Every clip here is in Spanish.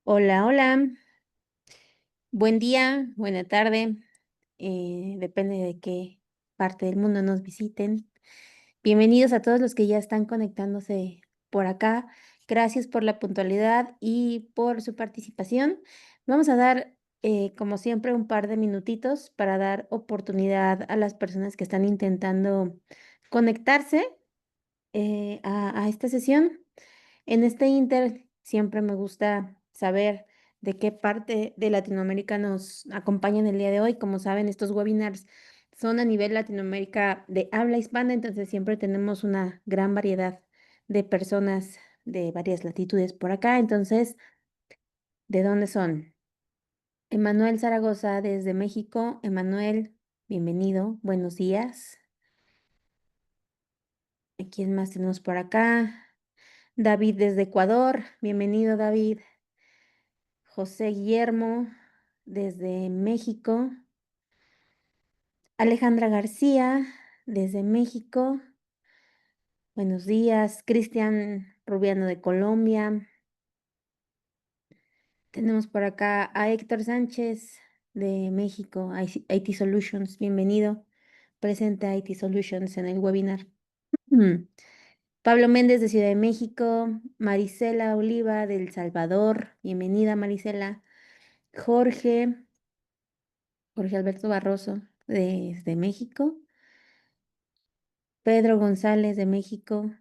Hola, hola. Buen día, buena tarde. Depende de qué parte del mundo nos visiten. Bienvenidos a todos los que ya están conectándose por acá. Gracias por la puntualidad y por su participación. Vamos a dar, como siempre, un par de minutitos para dar oportunidad a las personas que están intentando conectarse a esta sesión. En este inter, siempre me gusta saber de qué parte de Latinoamérica nos acompañan el día de hoy. Como saben, estos webinars son a nivel Latinoamérica de habla hispana, entonces siempre tenemos una gran variedad de personas de varias latitudes por acá. Entonces, ¿de dónde son? Emanuel Zaragoza desde México. Emanuel, bienvenido, buenos días. ¿Quién más tenemos por acá? David desde Ecuador, bienvenido David. José Guillermo desde México. Alejandra García desde México. Buenos días. Cristian Rubiano de Colombia. Tenemos por acá a Héctor Sánchez de México, IT Solutions. Bienvenido. Presente a IT Solutions en el webinar. Mm. Pablo Méndez de Ciudad de México. Marisela Oliva de El Salvador. Bienvenida, Marisela. Jorge. Jorge Alberto Barroso desde México. Pedro González de México.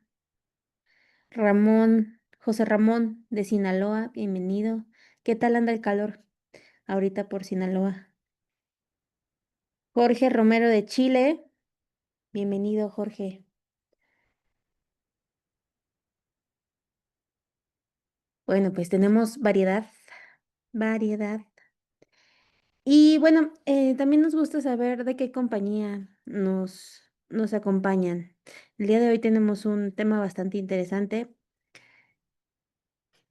José Ramón de Sinaloa, bienvenido. ¿Qué tal anda el calor ahorita por Sinaloa? Jorge Romero de Chile, bienvenido, Jorge. Bueno, pues tenemos variedad. Y bueno, también nos gusta saber de qué compañía nos acompañan. El día de hoy tenemos un tema bastante interesante.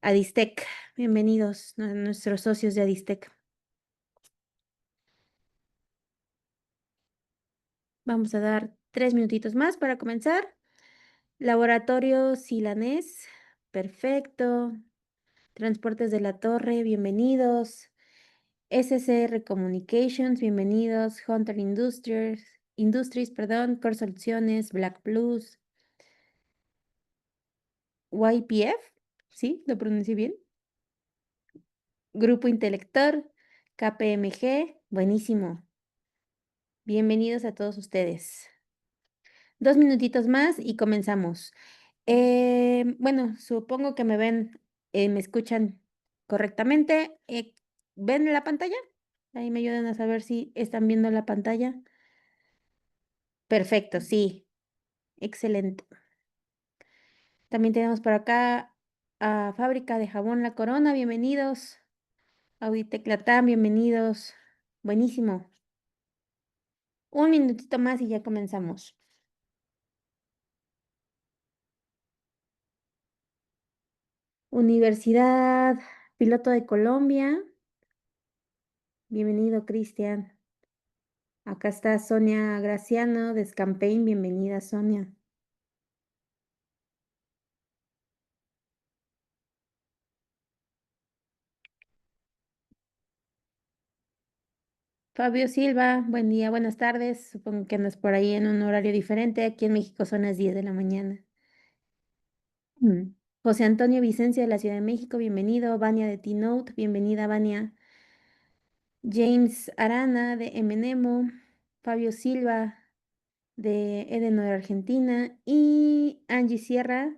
Adistec, bienvenidos a nuestros socios de Adistec. Vamos a dar 3 minutitos más para comenzar. Laboratorio Silanés, perfecto. Transportes de la Torre, bienvenidos. SCR Communications, bienvenidos. Hunter Industries, perdón. Core Soluciones, Black Plus. YPF, ¿sí? ¿Lo pronuncié bien? Grupo Intelector, KPMG, buenísimo. Bienvenidos a todos ustedes. 2 minutitos más y comenzamos. Bueno, supongo que me ven, me escuchan correctamente. ¿Ven la pantalla? Ahí me ayudan a saber si están viendo la pantalla. Perfecto, sí, excelente. También tenemos por acá a Fábrica de Jabón La Corona, bienvenidos. Auditec Latam, bienvenidos. Buenísimo. Un minutito más y ya comenzamos. Universidad Piloto de Colombia, bienvenido, Cristian. Acá está Sonia Graciano de Scampaign. Bienvenida, Sonia. Fabio Silva, buen día, buenas tardes. Supongo que andas por ahí en un horario diferente. Aquí en México son las 10 de la mañana. Mm. José Antonio Vicencia de la Ciudad de México, bienvenido. Vania de T-Note, bienvenida, Vania. James Arana de Emenemo. Fabio Silva de Edenor, Argentina. Y Angie Sierra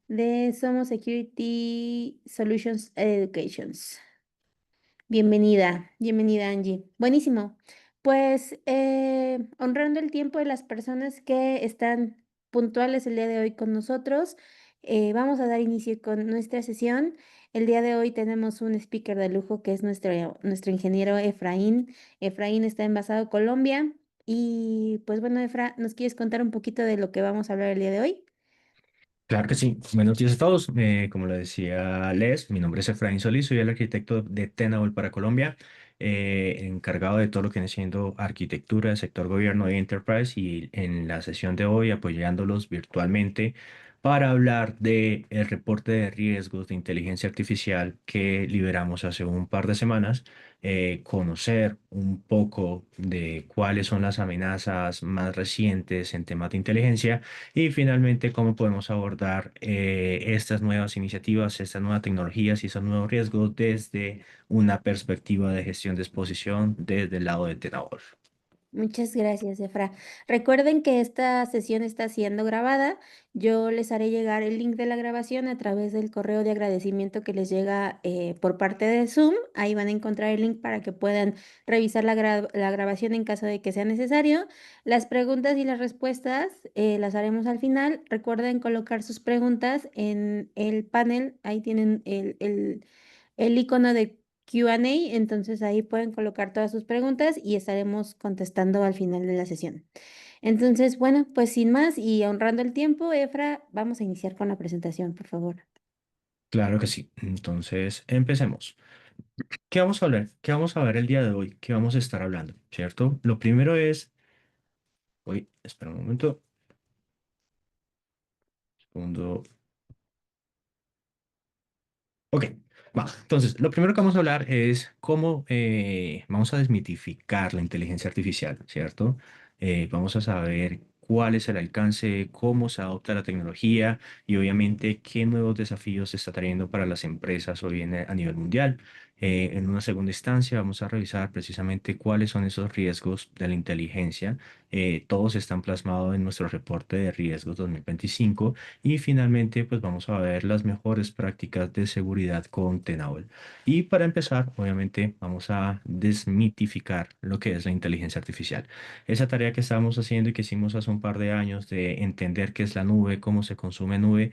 de Somos Security Solutions Educations. Bienvenida Angie. Buenísimo. Pues honrando el tiempo de las personas que están puntuales el día de hoy con nosotros, vamos a dar inicio con nuestra sesión. El día de hoy tenemos un speaker de lujo que es nuestro ingeniero Efraín. Efraín está envasado Colombia. Y pues bueno, Efra, ¿nos quieres contar un poquito de lo que vamos a hablar el día de hoy? Claro que sí. Buenos días a todos. Como lo decía Les, mi nombre es Efraín Solís, soy el arquitecto de Tenable para Colombia, encargado de todo lo que viene siendo arquitectura, sector gobierno y enterprise, y en la sesión de hoy apoyándolos virtualmente para hablar de el reporte de riesgos de inteligencia artificial que liberamos hace un par de semanas, conocer un poco de cuáles son las amenazas más recientes en temas de inteligencia y finalmente cómo podemos abordar estas nuevas iniciativas, estas nuevas tecnologías y esos nuevos riesgos desde una perspectiva de gestión de exposición desde el lado de Tenable. Muchas gracias, Efra. Recuerden que esta sesión está siendo grabada. Yo les haré llegar el link de la grabación a través del correo de agradecimiento que les llega por parte de Zoom. Ahí van a encontrar el link para que puedan revisar la grabación en caso de que sea necesario. Las preguntas y las respuestas las haremos al final. Recuerden colocar sus preguntas en el panel. Ahí tienen el icono de Q&A, entonces ahí pueden colocar todas sus preguntas y estaremos contestando al final de la sesión. Entonces, bueno, pues sin más y honrando el tiempo, Efra, vamos a iniciar con la presentación, por favor. Claro que sí. Entonces, empecemos. ¿Qué vamos a hablar? ¿Qué vamos a ver el día de hoy? ¿Qué vamos a estar hablando? ¿Cierto? Lo primero es, uy, espera un momento, segundo. Ok, va. Entonces, lo primero que vamos a hablar es cómo vamos a desmitificar la inteligencia artificial, ¿cierto? Vamos a saber cuál es el alcance, cómo se adopta la tecnología y obviamente qué nuevos desafíos se está trayendo para las empresas hoy a nivel mundial. En una segunda instancia, vamos a revisar precisamente cuáles son esos riesgos de la inteligencia. Todos están plasmados en nuestro reporte de riesgos 2025 y finalmente, pues vamos a ver las mejores prácticas de seguridad con Tenable. Y para empezar, obviamente, vamos a desmitificar lo que es la inteligencia artificial. Esa tarea que estábamos haciendo y que hicimos hace un par de años de entender qué es la nube, cómo se consume nube,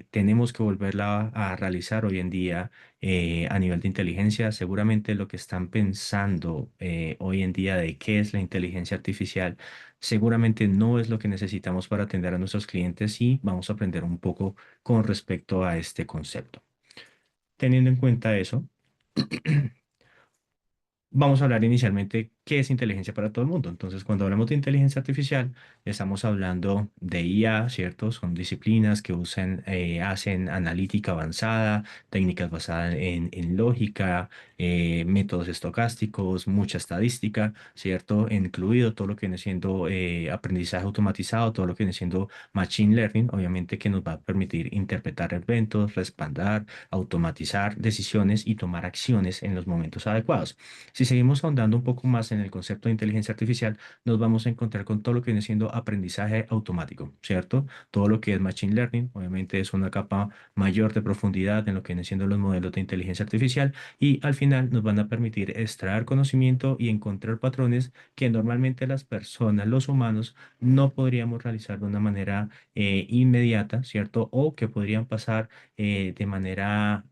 tenemos que volverla a realizar hoy en día a nivel de inteligencia. Seguramente lo que están pensando hoy en día de qué es la inteligencia artificial seguramente no es lo que necesitamos para atender a nuestros clientes y vamos a aprender un poco con respecto a este concepto. Teniendo en cuenta eso, vamos a hablar inicialmente qué es inteligencia para todo el mundo. Entonces, cuando hablamos de inteligencia artificial, estamos hablando de IA, ¿cierto? Son disciplinas que hacen analítica avanzada, técnicas basadas en lógica, métodos estocásticos, mucha estadística, ¿cierto? Incluido todo lo que viene siendo aprendizaje automatizado, todo lo que viene siendo machine learning, obviamente que nos va a permitir interpretar eventos, respaldar, automatizar decisiones y tomar acciones en los momentos adecuados. Si seguimos ahondando un poco más en el concepto de inteligencia artificial, nos vamos a encontrar con todo lo que viene siendo aprendizaje automático, ¿cierto? Todo lo que es machine learning, obviamente es una capa mayor de profundidad en lo que vienen siendo los modelos de inteligencia artificial y al final nos van a permitir extraer conocimiento y encontrar patrones que normalmente las personas, los humanos, no podríamos realizar de una manera inmediata, ¿cierto? O que podrían pasar de manera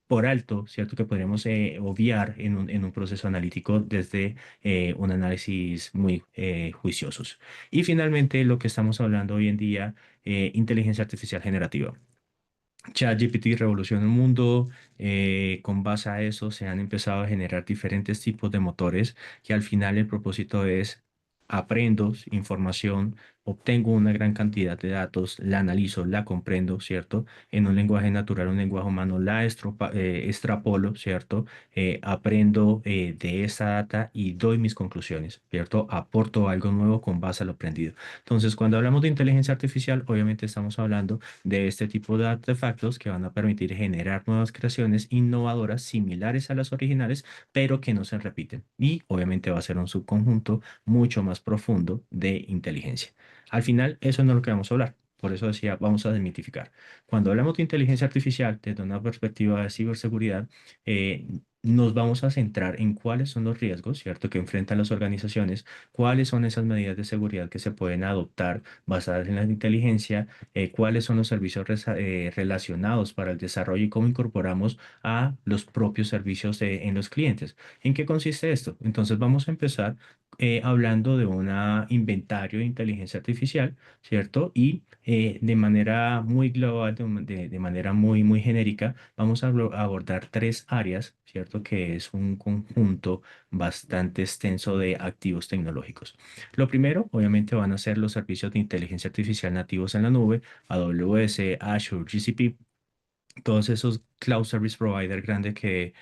por alto, ¿cierto? Que podríamos obviar en un proceso analítico desde un análisis muy juiciosos. Y finalmente, lo que estamos hablando hoy en día, inteligencia artificial generativa. ChatGPT revoluciona el mundo. Con base a eso se han empezado a generar diferentes tipos de motores que al final el propósito es aprendo información, obtengo una gran cantidad de datos, la analizo, la comprendo, ¿cierto? En un lenguaje natural, un lenguaje humano, extrapolo, ¿cierto? Aprendo de esa data y doy mis conclusiones, ¿cierto? Aporto algo nuevo con base a lo aprendido. Entonces, cuando hablamos de inteligencia artificial, obviamente estamos hablando de este tipo de artefactos que van a permitir generar nuevas creaciones innovadoras similares a las originales, pero que no se repiten. Y obviamente va a ser un subconjunto mucho más profundo de inteligencia. Al final, eso no es lo que vamos a hablar. Por eso decía, vamos a desmitificar. Cuando hablamos de inteligencia artificial desde una perspectiva de ciberseguridad, eh, nos vamos a centrar en cuáles son los riesgos, ¿cierto?, que enfrentan las organizaciones, cuáles son esas medidas de seguridad que se pueden adoptar basadas en la inteligencia, cuáles son los servicios relacionados para el desarrollo y cómo incorporamos a los propios servicios en los clientes. ¿En qué consiste esto? Entonces vamos a empezar hablando de un inventario de inteligencia artificial, ¿cierto? Y de manera muy global, de manera muy genérica, vamos a abordar tres áreas, ¿cierto? ¿cierto? Que es un conjunto bastante extenso de activos tecnológicos. Lo primero, obviamente, van a ser los servicios de inteligencia artificial nativos en la nube, AWS, Azure, GCP, todos esos cloud service provider grandes que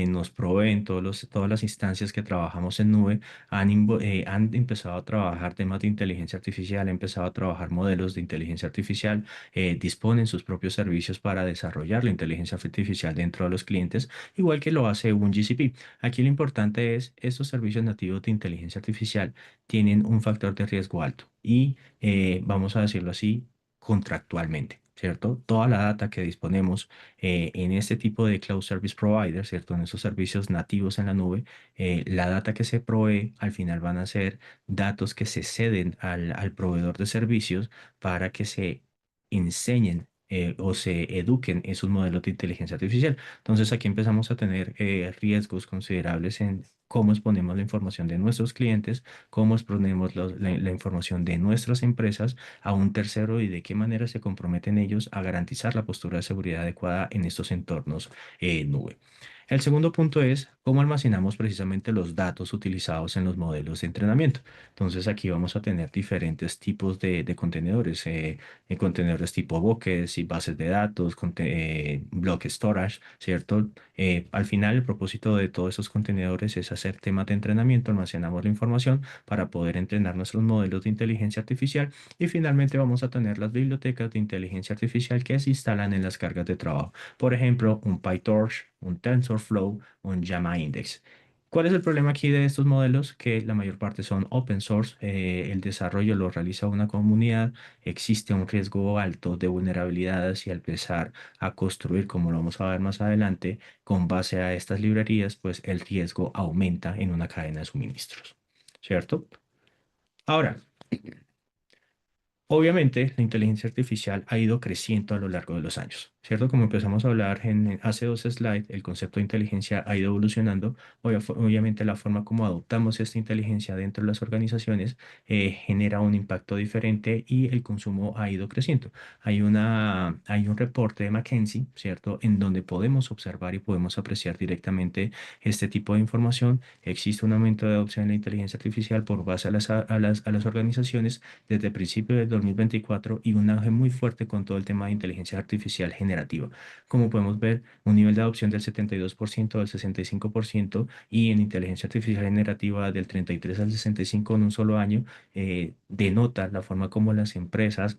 nos proveen todas las instancias que trabajamos en nube han empezado a trabajar temas de inteligencia artificial, han empezado a trabajar modelos de inteligencia artificial, disponen sus propios servicios para desarrollar la inteligencia artificial dentro de los clientes, igual que lo hace un GCP. Aquí lo importante es, estos servicios nativos de inteligencia artificial tienen un factor de riesgo alto y, vamos a decirlo así, contractualmente. ¿Cierto? Toda la data que disponemos en este tipo de cloud service provider, ¿cierto? En esos servicios nativos en la nube, la data que se provee al final van a ser datos que se ceden al proveedor de servicios para que se enseñen o se eduquen esos modelos de inteligencia artificial. Entonces aquí empezamos a tener riesgos considerables en cómo exponemos la información de nuestros clientes, cómo exponemos la información de nuestras empresas a un tercero y de qué manera se comprometen ellos a garantizar la postura de seguridad adecuada en estos entornos nube. El segundo punto es cómo almacenamos precisamente los datos utilizados en los modelos de entrenamiento. Entonces aquí vamos a tener diferentes tipos de contenedores, contenedores tipo buckets y bases de datos, block storage, ¿cierto? Al final el propósito de todos esos contenedores es hacer temas de entrenamiento, almacenamos la información para poder entrenar nuestros modelos de inteligencia artificial y finalmente vamos a tener las bibliotecas de inteligencia artificial que se instalan en las cargas de trabajo. Por ejemplo, un PyTorch, un TensorFlow, un Llama Index. ¿Cuál es el problema aquí de estos modelos? Que la mayor parte son open source, el desarrollo lo realiza una comunidad, existe un riesgo alto de vulnerabilidades y al empezar a construir, como lo vamos a ver más adelante, con base a estas librerías, pues el riesgo aumenta en una cadena de suministros, ¿cierto? Ahora, obviamente, la inteligencia artificial ha ido creciendo a lo largo de los años, ¿cierto? Como empezamos a hablar en hace dos slides, el concepto de inteligencia ha ido evolucionando. Obviamente, la forma como adoptamos esta inteligencia dentro de las organizaciones genera un impacto diferente y el consumo ha ido creciendo. Hay un reporte de McKinsey, ¿cierto? En donde podemos observar y podemos apreciar directamente este tipo de información. Existe un aumento de adopción de la inteligencia artificial por base a las organizaciones desde el principio del 2024 y un auge muy fuerte con todo el tema de inteligencia artificial generativa. Como podemos ver, un nivel de adopción del 72%, del 65% y en inteligencia artificial generativa del 33 al 65 en un solo año, denota la forma como las empresas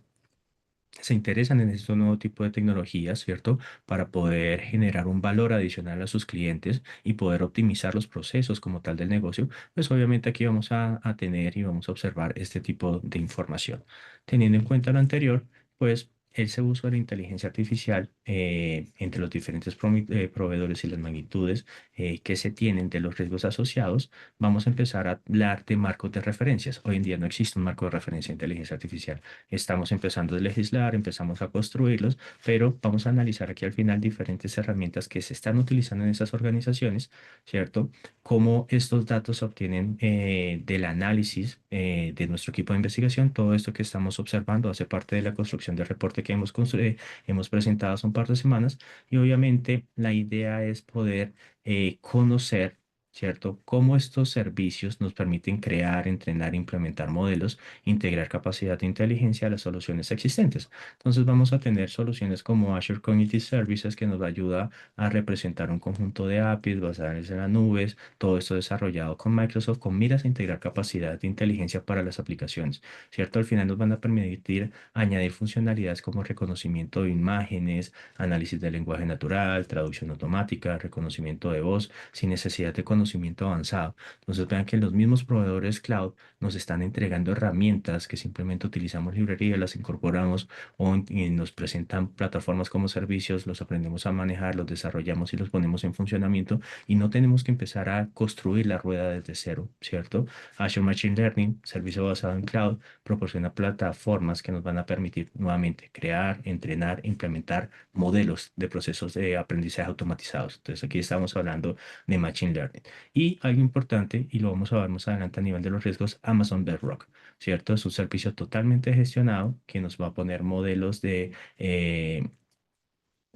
se interesan en este nuevo tipo de tecnologías, ¿cierto? Para poder generar un valor adicional a sus clientes y poder optimizar los procesos como tal del negocio, pues obviamente aquí vamos a tener y vamos a observar este tipo de información. Teniendo en cuenta lo anterior, pues ese uso de la inteligencia artificial entre los diferentes proveedores y las magnitudes que se tienen de los riesgos asociados, vamos a empezar a hablar de marcos de referencias. Hoy en día no existe un marco de referencia de inteligencia artificial. Estamos empezando a legislar, empezamos a construirlos, pero vamos a analizar aquí al final diferentes herramientas que se están utilizando en esas organizaciones, ¿cierto? Cómo estos datos se obtienen del análisis de nuestro equipo de investigación. Todo esto que estamos observando hace parte de la construcción del reporte que hemos presentado hace un par de semanas y obviamente la idea es poder conocer, ¿cierto? Cómo estos servicios nos permiten crear, entrenar, implementar modelos, integrar capacidad de inteligencia a las soluciones existentes. Entonces vamos a tener soluciones como Azure Cognitive Services que nos ayuda a representar un conjunto de APIs basadas en las nubes, todo esto desarrollado con Microsoft con miras a integrar capacidad de inteligencia para las aplicaciones, ¿cierto? Al final nos van a permitir añadir funcionalidades como reconocimiento de imágenes, análisis del lenguaje natural, traducción automática, reconocimiento de voz, sin necesidad de conocimiento avanzado. Entonces vean que los mismos proveedores cloud nos están entregando herramientas que simplemente utilizamos librerías, las incorporamos y nos presentan plataformas como servicios, los aprendemos a manejar, los desarrollamos y los ponemos en funcionamiento y no tenemos que empezar a construir la rueda desde cero, ¿cierto? Azure Machine Learning, servicio basado en cloud, proporciona plataformas que nos van a permitir nuevamente crear, entrenar, implementar modelos de procesos de aprendizaje automatizados. Entonces aquí estamos hablando de Machine Learning. Y algo importante, y lo vamos a ver más adelante a nivel de los riesgos, Amazon Bedrock, ¿cierto? Es un servicio totalmente gestionado que nos va a poner modelos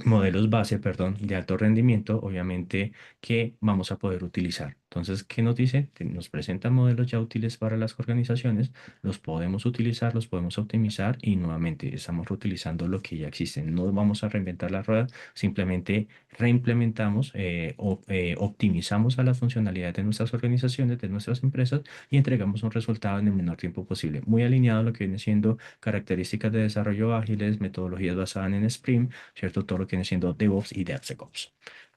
modelos base, perdón, de alto rendimiento, obviamente, que vamos a poder utilizar. Entonces, ¿qué nos dice? Nos presentan modelos ya útiles para las organizaciones, los podemos utilizar, los podemos optimizar y nuevamente estamos reutilizando lo que ya existe. No vamos a reinventar la rueda, simplemente reimplementamos o optimizamos a las funcionalidades de nuestras organizaciones, de nuestras empresas y entregamos un resultado en el menor tiempo posible. Muy alineado a lo que viene siendo características de desarrollo ágiles, metodologías basadas en Scrum, ¿cierto? Todo lo que viene siendo DevOps y DevSecOps.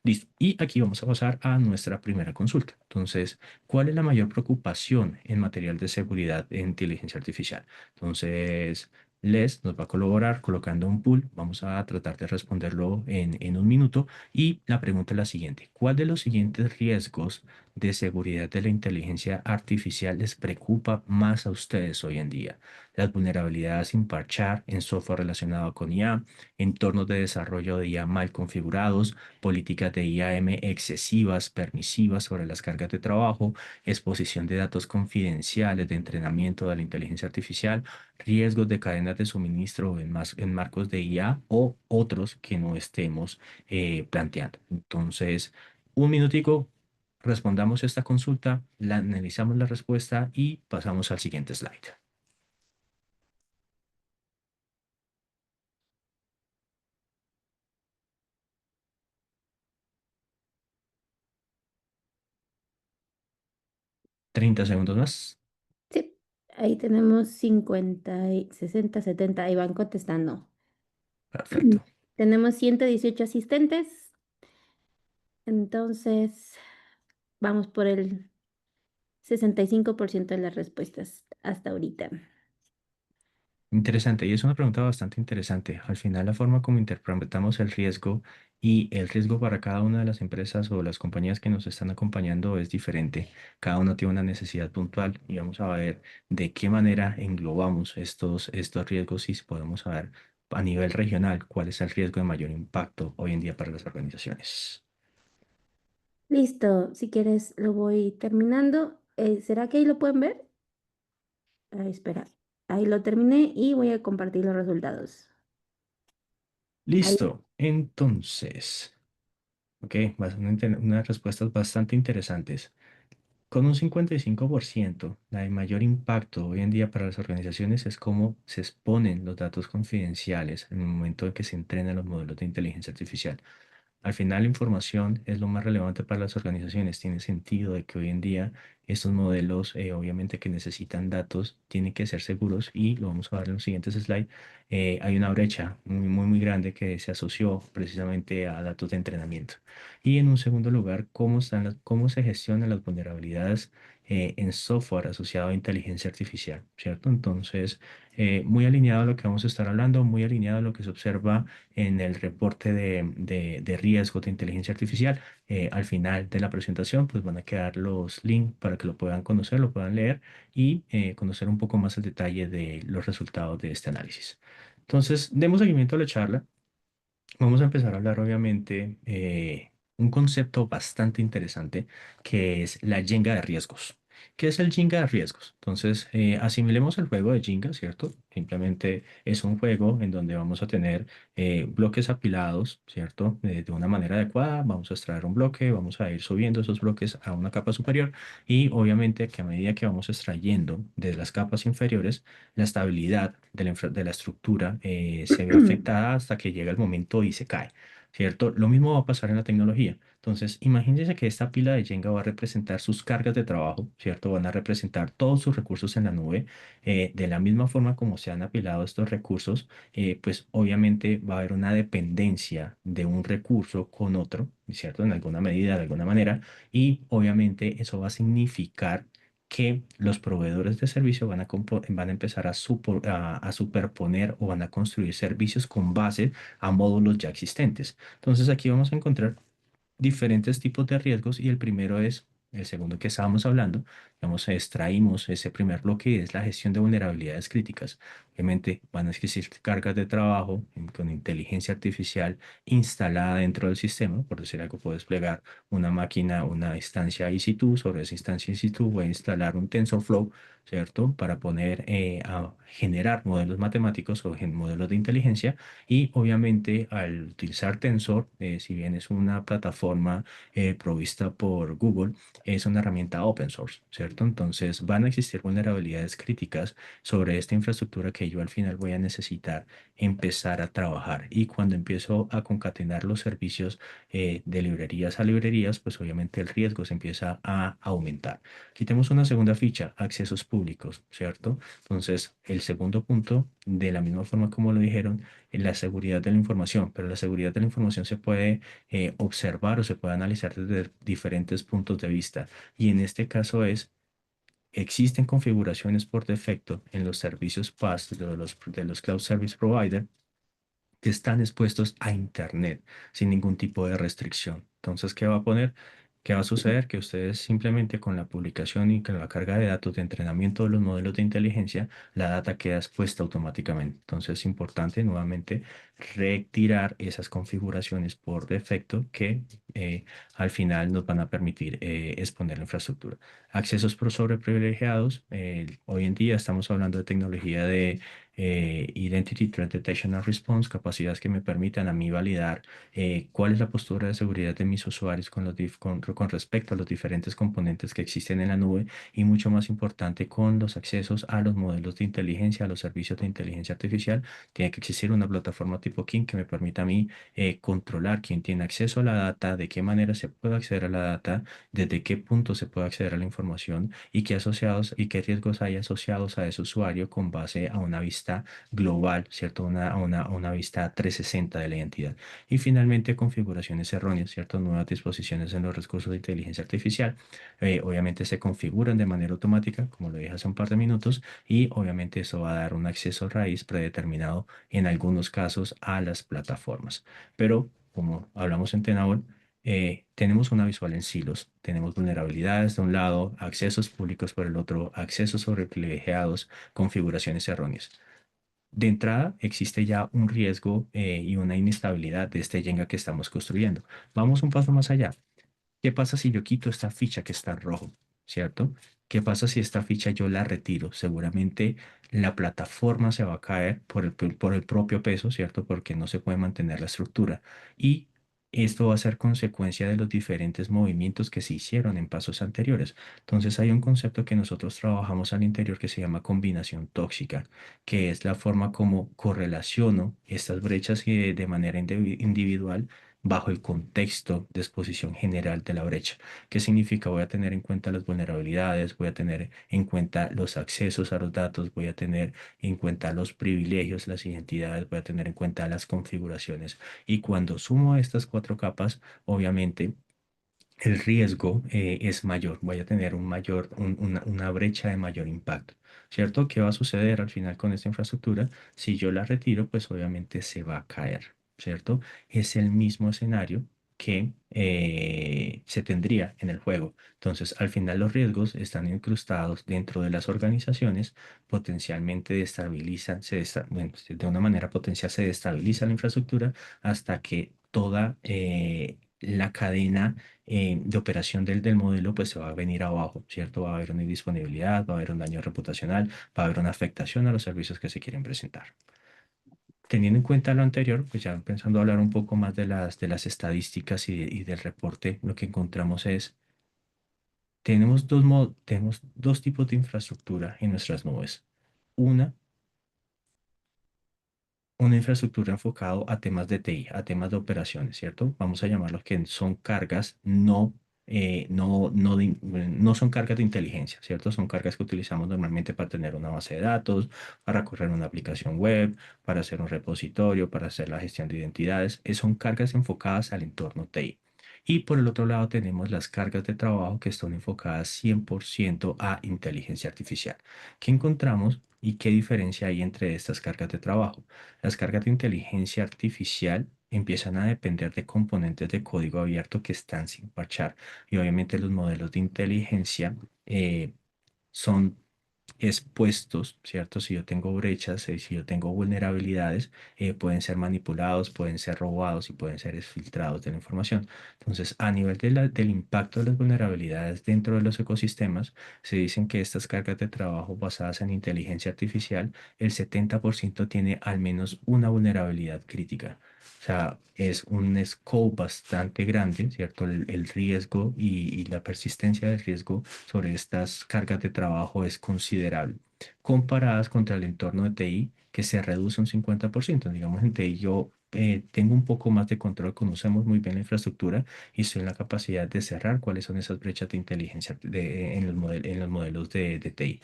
Listo. Y aquí vamos a pasar a nuestra primera consulta. Entonces, ¿cuál es la mayor preocupación en material de seguridad e inteligencia artificial? Entonces, Les nos va a colaborar colocando un pool. Vamos a tratar de responderlo en un minuto. Y la pregunta es la siguiente. ¿Cuál de los siguientes riesgos de seguridad de la inteligencia artificial les preocupa más a ustedes hoy en día? Las vulnerabilidades sin parchar en software relacionado con IA, entornos de desarrollo de IA mal configurados, políticas de IAM excesivas, permisivas sobre las cargas de trabajo, exposición de datos confidenciales de entrenamiento de la inteligencia artificial, riesgos de cadenas de suministro en marcos de IA o otros que no estemos planteando. Entonces, un minutico, respondamos esta consulta, analizamos la respuesta y pasamos al siguiente slide. 30 segundos más. Sí, ahí tenemos 50, 60, 70, ahí van contestando. Perfecto. Tenemos 118 asistentes, entonces vamos por el 65% de las respuestas hasta ahorita. Interesante, y es una pregunta bastante interesante. Al final, la forma como interpretamos el riesgo y el riesgo para cada una de las empresas o las compañías que nos están acompañando es diferente. Cada uno tiene una necesidad puntual y vamos a ver de qué manera englobamos estos riesgos y si podemos saber a nivel regional cuál es el riesgo de mayor impacto hoy en día para las organizaciones. Listo, si quieres lo voy terminando. ¿Será que ahí lo pueden ver? Ahí, espera, ahí lo terminé y voy a compartir los resultados. Ahí. Listo, entonces, ok, unas respuestas bastante interesantes. Con un 55%, la de mayor impacto hoy en día para las organizaciones es cómo se exponen los datos confidenciales en el momento en que se entrenan los modelos de inteligencia artificial. Al final, la información es lo más relevante para las organizaciones. Tiene sentido de que hoy en día estos modelos, obviamente que necesitan datos, tienen que ser seguros y lo vamos a ver en los siguientes slides. Hay una brecha muy, muy, muy grande que se asoció precisamente a datos de entrenamiento. Y en un segundo lugar, cómo se gestionan las vulnerabilidades en software asociado a inteligencia artificial, ¿cierto? Entonces, muy alineado a lo que vamos a estar hablando, muy alineado a lo que se observa en el reporte de riesgo de inteligencia artificial. Al final de la presentación, pues van a quedar los links para que lo puedan conocer, lo puedan leer y conocer un poco más el detalle de los resultados de este análisis. Entonces, demos seguimiento a la charla. Vamos a empezar a hablar, obviamente, un concepto bastante interesante que es la Jenga de riesgos. ¿Qué es el Jenga de riesgos? Entonces, asimilemos el juego de Jenga, ¿cierto? Simplemente es un juego en donde vamos a tener bloques apilados, ¿cierto? De una manera adecuada, vamos a extraer un bloque, vamos a ir subiendo esos bloques a una capa superior y obviamente que a medida que vamos extrayendo de las capas inferiores, la estabilidad de la estructura se ve afectada hasta que llega el momento y se cae, ¿cierto? Lo mismo va a pasar en la tecnología. Entonces, imagínense que esta pila de Jenga va a representar sus cargas de trabajo, ¿cierto? Van a representar todos sus recursos en la nube. De la misma forma como se han apilado estos recursos, pues obviamente va a haber una dependencia de un recurso con otro, ¿cierto? En alguna medida, de alguna manera, y obviamente eso va a significar que los proveedores de servicio van a empezar a superponer o van a construir servicios con base a módulos ya existentes. Entonces aquí vamos a encontrar diferentes tipos de riesgos y el primero es el segundo que estábamos hablando, digamos, extraímos ese primer bloque y es la gestión de vulnerabilidades críticas. Obviamente van a existir cargas de trabajo con inteligencia artificial instalada dentro del sistema. Por decir algo, puedo desplegar una máquina, una instancia EC2. Sobre esa instancia EC2 voy a instalar un TensorFlow, ¿cierto? Para poner a generar modelos matemáticos o modelos de inteligencia. Y obviamente al utilizar Tensor, si bien es una plataforma provista por Google, es una herramienta open source, ¿cierto? Entonces van a existir vulnerabilidades críticas sobre esta infraestructura que yo al final voy a necesitar empezar a trabajar. Y cuando empiezo a concatenar los servicios de librerías a librerías, pues obviamente el riesgo se empieza a aumentar. Quitemos una segunda ficha, accesos públicos, ¿cierto? Entonces, el segundo punto, de la misma forma como lo dijeron, en la seguridad de la información, pero la seguridad de la información se puede observar o se puede analizar desde diferentes puntos de vista. Y en este caso existen configuraciones por defecto en los servicios PaaS de los Cloud Service Provider que están expuestos a Internet sin ningún tipo de restricción. Entonces, ¿qué va a poner? ¿Qué va a suceder? Que ustedes simplemente con la publicación y con la carga de datos de entrenamiento de los modelos de inteligencia, la data queda expuesta automáticamente. Entonces, es importante nuevamente retirar esas configuraciones por defecto que al final nos van a permitir exponer la infraestructura. Accesos por sobreprivilegiados. Hoy en día estamos hablando de tecnología de Identity Threat Detection and Response, capacidades que me permitan a mí validar cuál es la postura de seguridad de mis usuarios con respecto a los diferentes componentes que existen en la nube y mucho más importante con los accesos a los modelos de inteligencia, a los servicios de inteligencia artificial. Tiene que existir una plataforma tipo King que me permita a mí controlar quién tiene acceso a la data, de qué manera se puede acceder a la data, desde qué punto se puede acceder a la información y qué asociados y qué riesgos hay asociados a ese usuario con base a una vista global, ¿cierto? Una vista 360 de la identidad. Y finalmente, configuraciones erróneas, ¿cierto? Nuevas disposiciones en los recursos de inteligencia artificial. Obviamente se configuran de manera automática, como lo dije hace un par de minutos, y obviamente eso va a dar un acceso raíz predeterminado en algunos casos a las plataformas. Pero, como hablamos en Tenable, tenemos una visual en silos. Tenemos vulnerabilidades de un lado, accesos públicos por el otro, accesos sobre privilegiados, configuraciones erróneas. De entrada, existe ya un riesgo y una inestabilidad de este Jenga que estamos construyendo. Vamos un paso más allá. ¿Qué pasa si yo quito esta ficha que está en rojo? ¿Cierto? ¿Qué pasa si esta ficha yo la retiro? Seguramente la plataforma se va a caer por el propio peso, ¿cierto? Porque no se puede mantener la estructura. Y esto va a ser consecuencia de los diferentes movimientos que se hicieron en pasos anteriores. Entonces hay un concepto que nosotros trabajamos al interior que se llama combinación tóxica, que es la forma como correlaciono estas brechas de manera individual bajo el contexto de exposición general de la brecha. ¿Qué significa? Voy a tener en cuenta las vulnerabilidades, voy a tener en cuenta los accesos a los datos, voy a tener en cuenta los privilegios, las identidades, voy a tener en cuenta las configuraciones. Y cuando sumo estas cuatro capas, obviamente el riesgo es mayor, voy a tener una brecha de mayor impacto, ¿cierto? ¿Qué va a suceder al final con esta infraestructura? Si yo la retiro, pues obviamente se va a caer, ¿cierto? Es el mismo escenario que se tendría en el juego. Entonces, al final los riesgos están incrustados dentro de las organizaciones, potencialmente destabilizan, bueno, de una manera potencial se destabiliza la infraestructura hasta que toda la cadena de operación del modelo, pues se va a venir abajo, ¿cierto? Va a haber una indisponibilidad, va a haber un daño reputacional, va a haber una afectación a los servicios que se quieren presentar. Teniendo en cuenta lo anterior, pues ya pensando a hablar un poco más de las estadísticas y del reporte, lo que encontramos es, tenemos dos tipos de infraestructura en nuestras nubes. Una una infraestructura enfocado a temas de TI, a temas de operaciones, ¿cierto? Vamos a llamarlos que son cargas no son cargas de inteligencia, ¿cierto? Son cargas que utilizamos normalmente para tener una base de datos, para correr una aplicación web, para hacer un repositorio, para hacer la gestión de identidades. Son cargas enfocadas al entorno TI. Y por el otro lado tenemos las cargas de trabajo que están enfocadas 100% a inteligencia artificial. ¿Qué encontramos y qué diferencia hay entre estas cargas de trabajo? Las cargas de inteligencia artificial empiezan a depender de componentes de código abierto que están sin parchar. Y obviamente los modelos de inteligencia son expuestos, ¿cierto? Si yo tengo brechas, si yo tengo vulnerabilidades, pueden ser manipulados, pueden ser robados y pueden ser exfiltrados de la información. Entonces, a nivel del impacto de las vulnerabilidades dentro de los ecosistemas, se dicen que estas cargas de trabajo basadas en inteligencia artificial, el 70% tiene al menos una vulnerabilidad crítica. O sea, es un scope bastante grande, ¿cierto? El riesgo y la persistencia del riesgo sobre estas cargas de trabajo es considerable, comparadas contra el entorno de TI, que se reduce un 50%. Digamos, en TI yo tengo un poco más de control, conocemos muy bien la infraestructura y estoy en la capacidad de cerrar cuáles son esas brechas de inteligencia en los modelos de TI.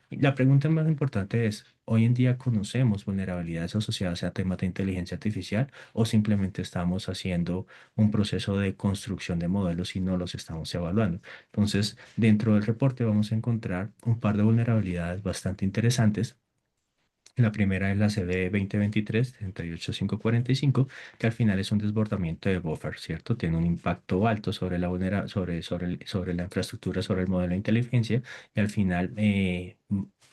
La pregunta más importante es, ¿hoy en día conocemos vulnerabilidades asociadas a temas de inteligencia artificial o simplemente estamos haciendo un proceso de construcción de modelos y no los estamos evaluando? Entonces, dentro del reporte vamos a encontrar un par de vulnerabilidades bastante interesantes. La primera es la CVE 2023-38545, que al final es un desbordamiento de buffer, ¿cierto? Tiene un impacto alto sobre la sobre la infraestructura, sobre el modelo de inteligencia, y al final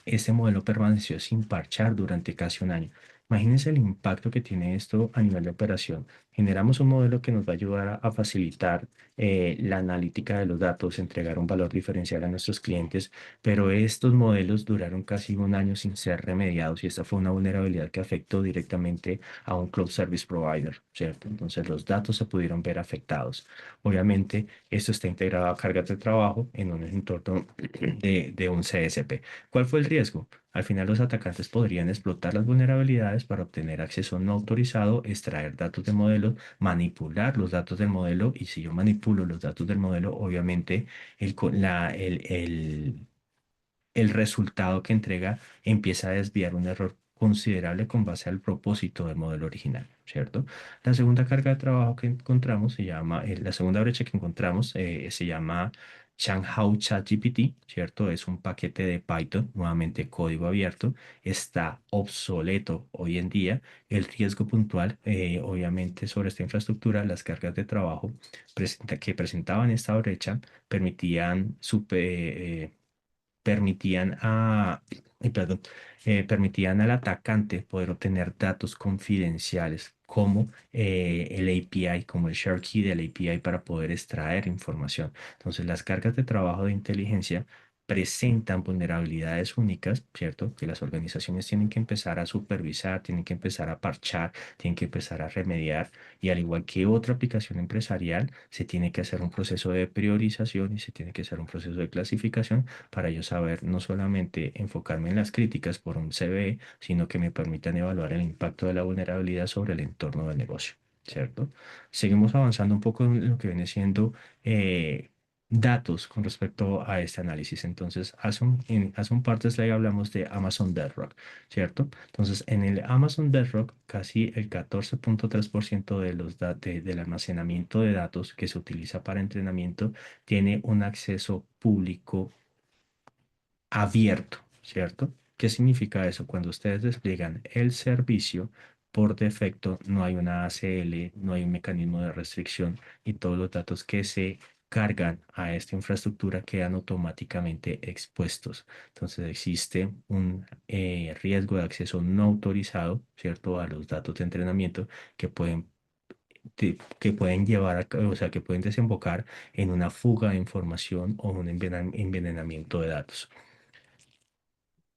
ese modelo permaneció sin parchar durante casi un año. Imagínense el impacto que tiene esto a nivel de operación. Generamos un modelo que nos va a ayudar a facilitar la analítica de los datos, entregar un valor diferencial a nuestros clientes, pero estos modelos duraron casi un año sin ser remediados y esta fue una vulnerabilidad que afectó directamente a un cloud service provider, ¿cierto? Entonces los datos se pudieron ver afectados. Obviamente, esto está integrado a cargas de trabajo en un entorno de un CSP. ¿Cuál fue el riesgo? Al final, los atacantes podrían explotar las vulnerabilidades para obtener acceso no autorizado, extraer datos de modelo, manipular los datos del modelo y si yo manipulo los datos del modelo, obviamente el resultado que entrega empieza a desviar un error considerable con base al propósito del modelo original, ¿cierto? La segunda carga de trabajo que encontramos se llama, la segunda brecha que encontramos se llama Changhao ChatGPT, ¿cierto? Es un paquete de Python, nuevamente código abierto, está obsoleto hoy en día. El riesgo puntual, obviamente, sobre esta infraestructura, las cargas de trabajo que presentaban esta brecha permitían perdón, permitían al atacante poder obtener datos confidenciales como el API, como el share key del API para poder extraer información. Entonces, las cargas de trabajo de inteligencia presentan vulnerabilidades únicas, ¿cierto? Que las organizaciones tienen que empezar a supervisar, tienen que empezar a parchar, tienen que empezar a remediar y al igual que otra aplicación empresarial, se tiene que hacer un proceso de priorización y se tiene que hacer un proceso de clasificación para yo saber no solamente enfocarme en las críticas por un CVE, sino que me permitan evaluar el impacto de la vulnerabilidad sobre el entorno del negocio, ¿cierto? Seguimos avanzando un poco en lo que viene siendo datos con respecto a este análisis. Entonces, hace un par de slide hablamos de Amazon Bedrock, ¿cierto? Entonces, en el Amazon Bedrock, casi el 14.3% de del almacenamiento de datos que se utiliza para entrenamiento tiene un acceso público abierto, ¿cierto? ¿Qué significa eso? Cuando ustedes despliegan el servicio, por defecto no hay una ACL, no hay un mecanismo de restricción y todos los datos que se cargan a esta infraestructura quedan automáticamente expuestos. Entonces existe un riesgo de acceso no autorizado, ¿cierto? A los datos de entrenamiento que que pueden llevar o sea, que pueden desembocar en una fuga de información o un envenenamiento de datos.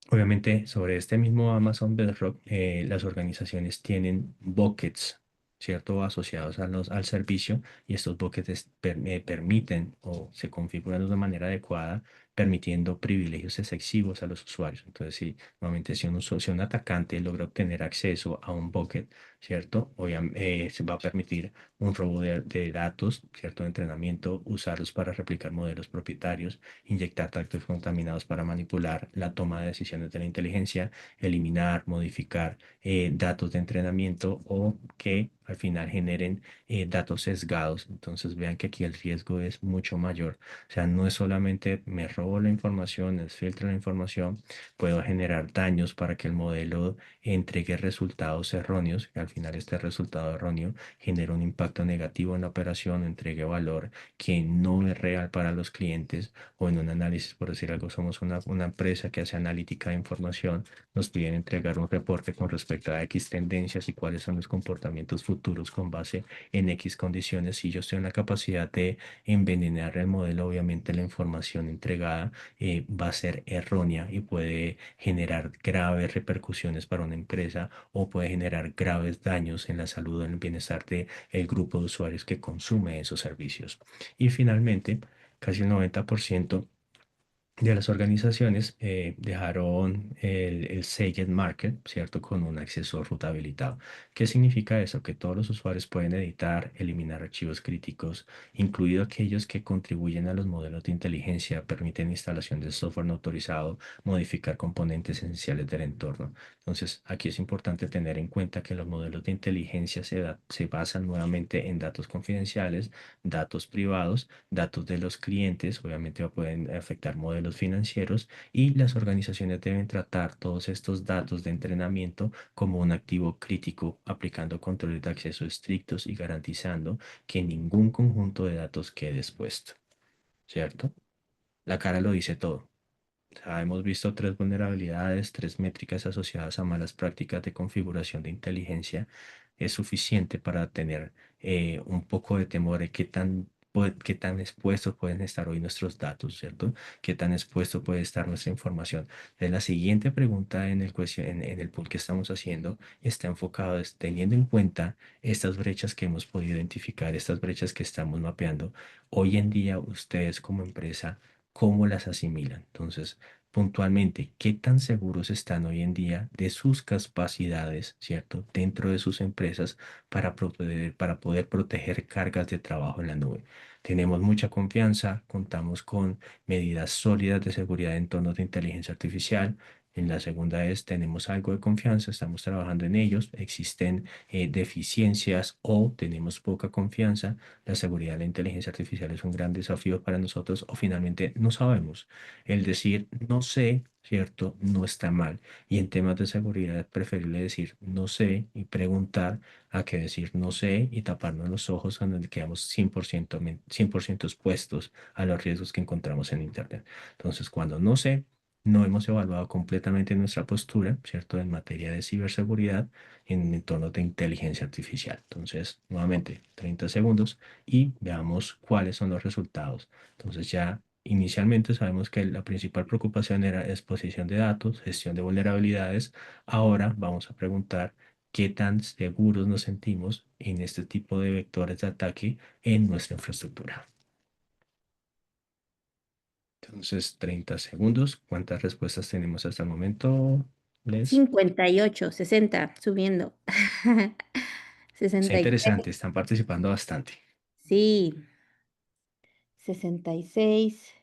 Obviamente, sobre este mismo Amazon Bedrock, las organizaciones tienen buckets, ¿cierto? Asociados al servicio y estos buckets permiten o se configuran de una manera adecuada, permitiendo privilegios excesivos a los usuarios. Entonces, si normalmente si un atacante logra obtener acceso a un bucket, ¿cierto? Obviamente, se va a permitir un robo de datos, ¿cierto? De entrenamiento, usarlos para replicar modelos propietarios, inyectar tractos contaminados para manipular la toma de decisiones de la inteligencia, eliminar, modificar datos de entrenamiento o que al final generen datos sesgados. Entonces vean que aquí el riesgo es mucho mayor. O sea, no es solamente me robo la información, les filtro la información, puedo generar daños para que el modelo entregue resultados erróneos, que al final este resultado erróneo genera un impacto negativo en la operación, entregue valor que no es real para los clientes o en un análisis, por decir algo, somos una empresa que hace analítica de información, nos piden entregar un reporte con respecto a X tendencias y cuáles son los comportamientos futuros con base en X condiciones. Si yo estoy en la capacidad de envenenar el modelo, obviamente la información entregada va a ser errónea y puede generar graves repercusiones para una empresa o puede generar graves daños en la salud o en el bienestar de el grupo de usuarios que consume esos servicios. Y finalmente, casi el 90% de las organizaciones dejaron el Segment Market, ¿cierto? Con un acceso root habilitado. ¿Qué significa eso? Que todos los usuarios pueden editar, eliminar archivos críticos, incluido aquellos que contribuyen a los modelos de inteligencia, permiten instalación de software no autorizado, modificar componentes esenciales del entorno. Entonces, aquí es importante tener en cuenta que los modelos de inteligencia se basan nuevamente en datos confidenciales, datos privados, datos de los clientes, obviamente pueden afectar modelos financieros y las organizaciones deben tratar todos estos datos de entrenamiento como un activo crítico, aplicando controles de acceso estrictos y garantizando que ningún conjunto de datos quede expuesto, ¿cierto? La cara lo dice todo. O sea, hemos visto tres vulnerabilidades, tres métricas asociadas a malas prácticas de configuración de inteligencia. Es suficiente para tener un poco de temor de qué tan expuestos pueden estar hoy nuestros datos, ¿cierto? Qué tan expuesto puede estar nuestra información. Entonces, la siguiente pregunta en el pool que estamos haciendo está enfocado es teniendo en cuenta estas brechas que hemos podido identificar, estas brechas que estamos mapeando. Hoy en día, ustedes como empresa, ¿cómo las asimilan? Entonces, puntualmente, ¿qué tan seguros están hoy en día de sus capacidades, ¿cierto? Dentro de sus empresas para poder proteger cargas de trabajo en la nube. Tenemos mucha confianza, contamos con medidas sólidas de seguridad en torno de inteligencia artificial. En la segunda es, tenemos algo de confianza, estamos trabajando en ellos, existen deficiencias o tenemos poca confianza. La seguridad de la inteligencia artificial es un gran desafío para nosotros o finalmente no sabemos. El decir no sé, ¿cierto? No está mal. Y en temas de seguridad es preferible decir no sé y preguntar a que decir no sé y taparnos los ojos cuando quedamos 100% expuestos a los riesgos que encontramos en Internet. Entonces, cuando no sé, no hemos evaluado completamente nuestra postura, ¿cierto? En materia de ciberseguridad en entornos de inteligencia artificial. Entonces, nuevamente, 30 segundos y veamos cuáles son los resultados. Entonces, ya inicialmente sabemos que la principal preocupación era exposición de datos, gestión de vulnerabilidades. Ahora vamos a preguntar qué tan seguros nos sentimos en este tipo de vectores de ataque en nuestra infraestructura. Entonces, 30 segundos. ¿Cuántas respuestas tenemos hasta el momento, Les? 58, 60, subiendo. Está 63, interesante, están participando bastante. sí, 66,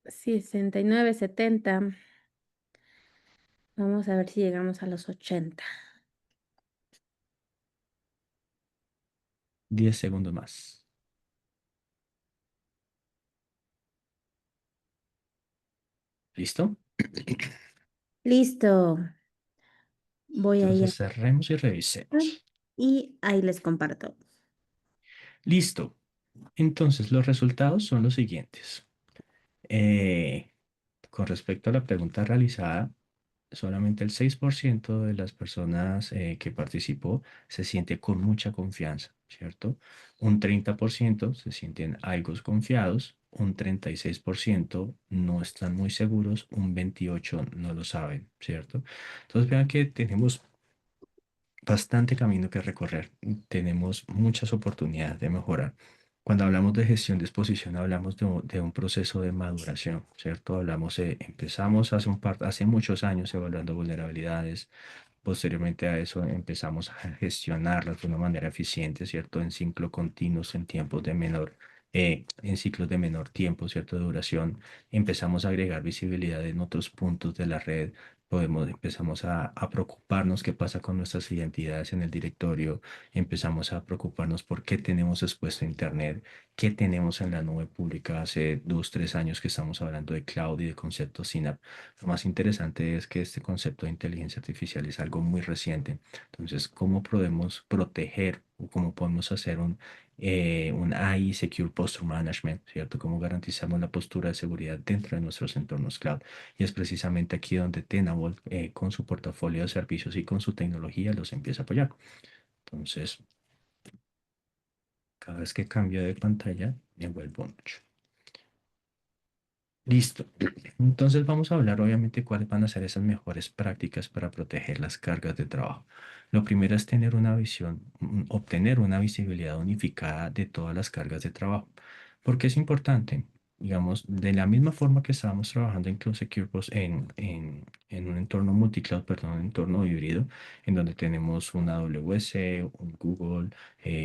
69, 70. Vamos a ver si llegamos a los 80. 10 segundos más. ¿Listo? Listo. Voy a ir Entonces cerremos y a- revisemos. y ahí les comparto. Listo. Entonces los resultados son los siguientes. Eh, con respecto a la pregunta realizada, solamente el 6% de las personas que participó se siente con mucha confianza, ¿cierto? Un 30% se sienten algo confiados, un 36% no están muy seguros, un 28% no lo saben, ¿cierto? Entonces vean que tenemos bastante camino que recorrer. Tenemos muchas oportunidades de mejorar. Cuando hablamos de gestión de exposición, hablamos de un proceso de maduración, ¿cierto? Empezamos hace muchos años evaluando vulnerabilidades. Posteriormente a eso empezamos a gestionarlas de una manera eficiente, ¿cierto? En ciclo continuos, en ciclos de menor tiempo, ¿cierto? De duración. Empezamos a agregar visibilidad en otros puntos de la red, empezamos a preocuparnos qué pasa con nuestras identidades en el directorio, empezamos a preocuparnos por qué tenemos expuesto a Internet, qué tenemos en la nube pública. Hace 2, 3 años que estamos hablando de cloud y de conceptos SYNAPT. Lo más interesante es que este concepto de inteligencia artificial es algo muy reciente. Entonces, ¿cómo podemos proteger o cómo podemos hacer un AI Secure Posture Management, ¿cierto? ¿Cómo garantizamos la postura de seguridad dentro de nuestros entornos cloud? Y es precisamente aquí donde Tenable, con su portafolio de servicios y con su tecnología, los empieza a apoyar. Entonces, cada vez que cambio de pantalla, me vuelvo mucho. Listo. Entonces vamos a hablar obviamente cuáles van a ser esas mejores prácticas para proteger las cargas de trabajo. Lo primero es tener una visión, obtener una visibilidad unificada de todas las cargas de trabajo. Porque es importante, digamos, de la misma forma que estábamos trabajando en Cloud Secure Post en un entorno multicloud, perdón, un entorno híbrido, en donde tenemos una AWS, un Google,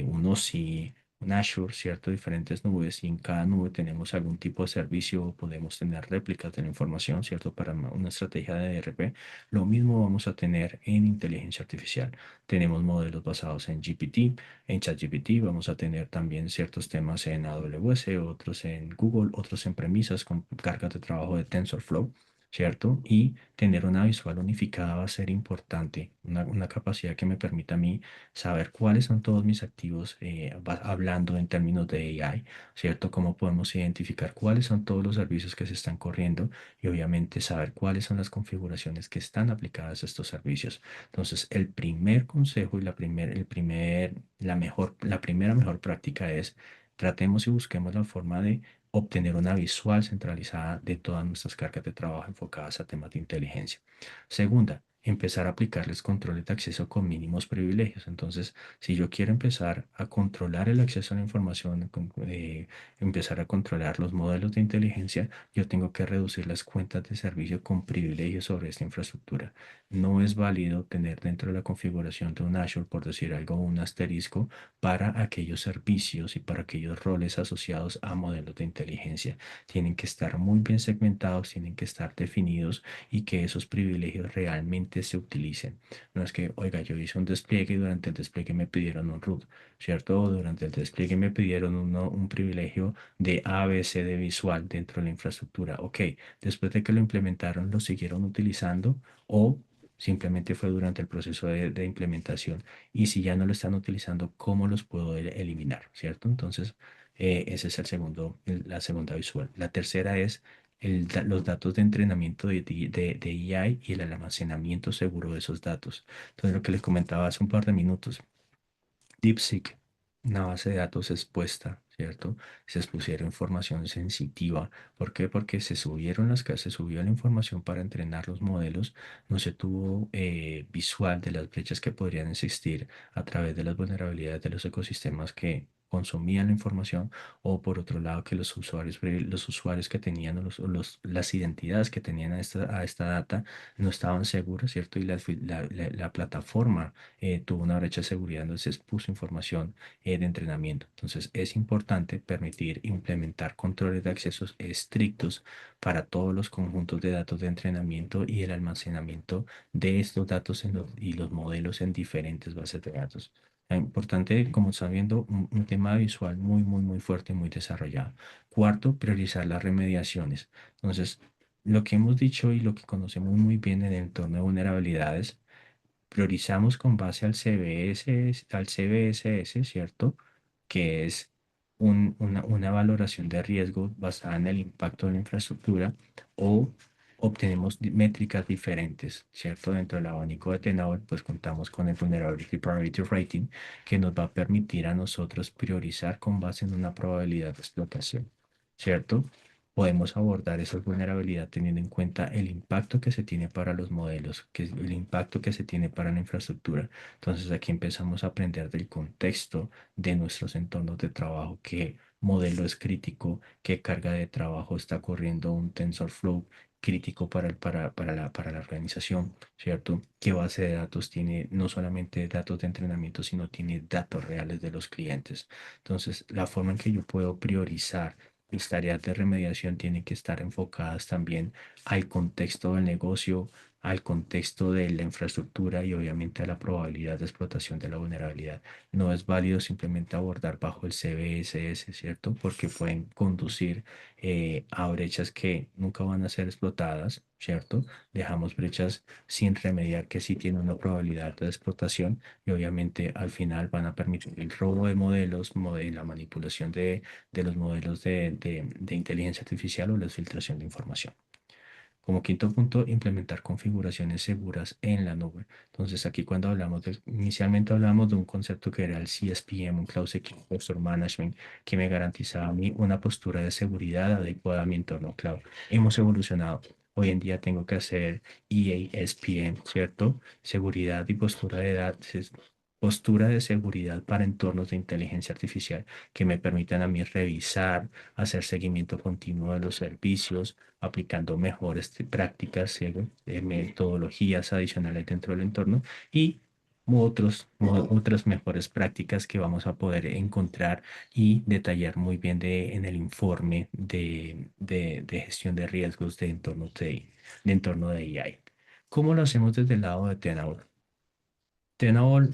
un OSI, un Azure, ¿cierto? Diferentes nubes y en cada nube tenemos algún tipo de servicio o podemos tener réplicas de la información, ¿cierto? Para una estrategia de ERP. Lo mismo vamos a tener en inteligencia artificial. Tenemos modelos basados en GPT, en ChatGPT, vamos a tener también ciertos temas en AWS, otros en Google, otros en premisas con cargas de trabajo de TensorFlow. ¿Cierto? Y tener una visual unificada va a ser importante, una capacidad que me permita a mí saber cuáles son todos mis activos, hablando en términos de AI, ¿cierto? Cómo podemos identificar cuáles son todos los servicios que se están corriendo y obviamente saber cuáles son las configuraciones que están aplicadas a estos servicios. Entonces, el primer consejo y la primera mejor práctica es tratemos y busquemos la forma de obtener una visual centralizada de todas nuestras cargas de trabajo enfocadas a temas de inteligencia. Segunda, empezar a aplicarles controles de acceso con mínimos privilegios. Entonces, si yo quiero empezar a controlar el acceso a la información, empezar a controlar los modelos de inteligencia, yo tengo que reducir las cuentas de servicio con privilegios sobre esta infraestructura. No es válido tener dentro de la configuración de un Azure, por decir algo, un asterisco para aquellos servicios y para aquellos roles asociados a modelos de inteligencia. Tienen que estar muy bien segmentados, tienen que estar definidos y que esos privilegios realmente se utilicen. No es que, oiga, yo hice un despliegue y durante el despliegue me pidieron un root, ¿cierto? O durante el despliegue me pidieron un privilegio de ABC de visual dentro de la infraestructura. Ok, después de que lo implementaron, lo siguieron utilizando o simplemente fue durante el proceso de implementación. Y si ya no lo están utilizando, ¿cómo los puedo eliminar? ¿Cierto? Entonces, ese es la segunda visual. La tercera es los datos de entrenamiento de AI y el almacenamiento seguro de esos datos. Entonces, lo que les comentaba hace un par de minutos, DeepSeek, una base de datos expuesta, ¿cierto? Se expusieron información sensitiva. ¿Por qué? Porque se subió la información para entrenar los modelos, no se tuvo visual de las brechas que podrían existir a través de las vulnerabilidades de los ecosistemas que consumían la información o por otro lado que los usuarios que tenían las identidades que tenían a esta data no estaban seguras, ¿cierto? Y la plataforma tuvo una brecha de seguridad, entonces puso información de entrenamiento. Entonces es importante permitir implementar controles de accesos estrictos para todos los conjuntos de datos de entrenamiento y el almacenamiento de estos datos y los modelos en diferentes bases de datos. Importante, como están viendo, un tema visual muy, muy, muy fuerte y muy desarrollado. Cuarto, priorizar las remediaciones. Entonces, lo que hemos dicho y lo que conocemos muy bien en el entorno de vulnerabilidades priorizamos con base al CBSS, ¿cierto? Que es una valoración de riesgo basada en el impacto de la infraestructura o obtenemos métricas diferentes, ¿cierto? Dentro del abanico de Tenable, pues contamos con el Vulnerability Priority Rating que nos va a permitir a nosotros priorizar con base en una probabilidad de explotación, ¿cierto? Podemos abordar esa vulnerabilidad teniendo en cuenta el impacto que se tiene para los modelos, que es el impacto que se tiene para la infraestructura. Entonces aquí empezamos a aprender del contexto de nuestros entornos de trabajo, qué modelo es crítico, qué carga de trabajo está corriendo un TensorFlow crítico para la organización, ¿cierto? ¿Qué base de datos tiene no solamente datos de entrenamiento, sino tiene datos reales de los clientes? Entonces, la forma en que yo puedo priorizar mis tareas de remediación tienen que estar enfocadas también al contexto del negocio, al contexto de la infraestructura y obviamente a la probabilidad de explotación de la vulnerabilidad. No es válido simplemente abordar bajo el CBSS, ¿cierto? Porque pueden conducir a brechas que nunca van a ser explotadas, ¿cierto? Dejamos brechas sin remediar que sí tienen una probabilidad de explotación y obviamente al final van a permitir el robo de modelos, la manipulación de los modelos de inteligencia artificial o la filtración de información. Como quinto punto, implementar configuraciones seguras en la nube. Entonces, aquí cuando inicialmente hablamos de un concepto que era el CSPM, un Cloud Security Posture Management, que me garantizaba a mí una postura de seguridad adecuada a mi entorno cloud. Hemos evolucionado. Hoy en día tengo que hacer EASPM, ¿cierto? Seguridad y postura de datos. Postura de seguridad para entornos de inteligencia artificial que me permitan a mí revisar, hacer seguimiento continuo de los servicios, aplicando mejores prácticas, metodologías adicionales dentro del entorno y otras mejores prácticas que vamos a poder encontrar y detallar muy bien en el informe de gestión de riesgos de entorno de AI. ¿Cómo lo hacemos desde el lado de Tenable? Tenable